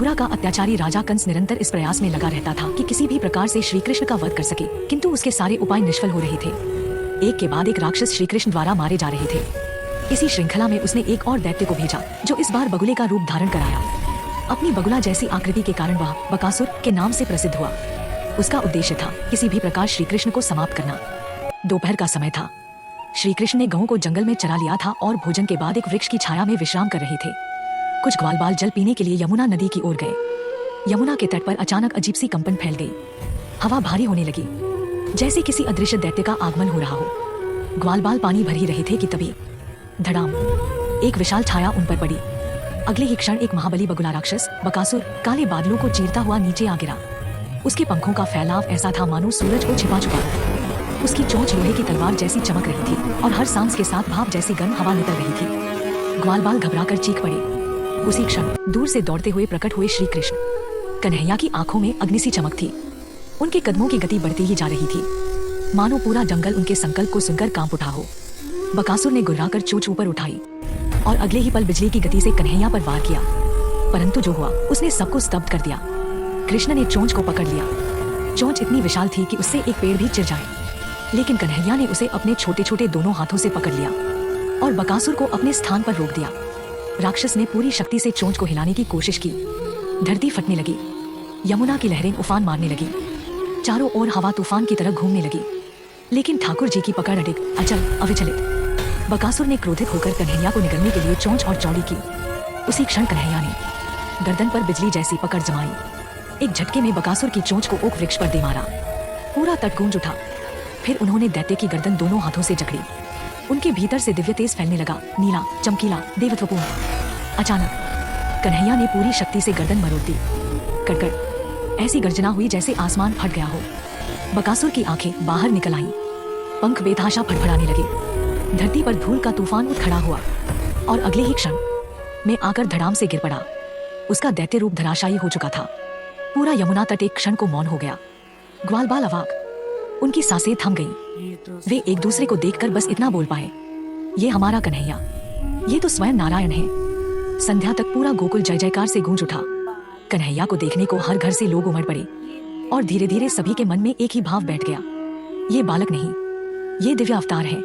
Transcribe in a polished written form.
मथुरा का अत्याचारी राजा कंस निरंतर इस प्रयास में लगा रहता था कि किसी भी प्रकार से श्री कृष्ण का वध कर सके, किंतु उसके सारे उपाय निष्फल हो रहे थे। एक के बाद एक राक्षस श्री कृष्ण द्वारा मारे जा रहे थे। इसी श्रृंखला में उसने एक और दैत्य को भेजा, जो इस बार बगुले का रूप धारण कराया। अपनी बगुला जैसी आकृति के कारण वह बकासुर के नाम से प्रसिद्ध हुआ। उसका उद्देश्य था किसी भी प्रकार श्री कृष्ण को समाप्त करना। दोपहर का समय था। श्री कृष्ण ने गऊ को जंगल में चरा लिया था और भोजन के बाद एक वृक्ष की छाया में विश्राम कर रहे थे। कुछ ग्वालबाल जल पीने के लिए यमुना नदी की ओर गए। यमुना के तट पर अचानक अजीब सी कंपन फैल गई। हवा भारी होने लगी, जैसे किसी अदृश्य दैत्य का आगमन हो रहा हो। ग्वालबाल पानी भर ही रहे थे कि तभी धड़ाम, एक विशाल छाया उन पर पड़ी। अगले ही क्षण एक महाबली बगुला राक्षस बकासुर काले बादलों को चीरता हुआ नीचे आ गिरा। उसके पंखों का फैलाव ऐसा था मानो सूरज को छिपा चुका था। उसकी चोंच लोहे की तलवार जैसी चमक रही थी और हर सांस के साथ भाप जैसी गर्म हवा निकल रही थी। ग्वालबाल घबराकर चीख पड़े। उसी क्षण दूर से दौड़ते हुए प्रकट हुए श्री कृष्ण। कन्हैया की आंखों में अग्नि सी चमक थी। उनके कदमों की गति बढ़ती ही जा रही थी, मानो पूरा जंगल उनके संकल्प को सुनकर कांप उठा हो। बकासुर ने गुर्राकर चोंच ऊपर उठाई और अगले ही पल बिजली की गति से कन्हैया पर वार किया। परंतु जो हुआ उसने सबको स्तब्ध कर दिया। कृष्ण ने चोंच को पकड़ लिया। चोंच इतनी विशाल थी कि उससे एक पेड़ भी चिर जाए, लेकिन कन्हैया ने उसे अपने छोटे छोटे दोनों हाथों से पकड़ लिया और बकासुर को अपने स्थान पर रोक दिया। राक्षस ने पूरी शक्ति से चोंच को हिलाने की कोशिश की। धरती फटने लगी, यमुना की लहरें उफान मारने लगी, चारों ओर हवा तूफान की तरह घूमने लगी, लेकिन ठाकुर जी की पकड़ अडिग, अचल, अविचलित। बकासुर ने क्रोधित होकर कन्हैया को निगलने के लिए चोंच और चौड़ी की। उसी क्षण कन्हैया ने गर्दन पर बिजली जैसी पकड़ जमाई। एक झटके में बकासुर की चोंच को ओक वृक्ष पर दे मारा। पूरा तट गूंज उठा। फिर उन्होंने दैत्य की गर्दन दोनों हाथों से जकड़ी। उनके भीतर से दिव्य तेज फैलने लगा, नीला, चमकीला, देवत्वपूर्ण। अचानक कन्हैया ने पूरी शक्ति से गर्दन मरोड़ दी। कड़कड़ ऐसी गर्जना हुई जैसे आसमान फट गया हो। बकासुर की आंखें बाहर निकल आईं, पंख बेतहाशा फड़फड़ाने लगे। धरती पर धूल का तूफान उठ खड़ा हुआ और अगले ही क्षण में आकर धड़ाम से गिर पड़ा। उसका दैत्य रूप धराशायी हो चुका था। पूरा यमुना तट एक क्षण को मौन हो गया। ग्वालबाल अवाक, उनकी सांसें थम गईं। वे एक दूसरे को देखकर बस इतना बोल पाए, ये हमारा कन्हैया, ये तो स्वयं नारायण है। संध्या तक पूरा गोकुल जय जयकार से गूंज उठा। कन्हैया को देखने को हर घर से लोग उमड़ पड़े और धीरे धीरे सभी के मन में एक ही भाव बैठ गया, ये बालक नहीं, ये दिव्य अवतार है।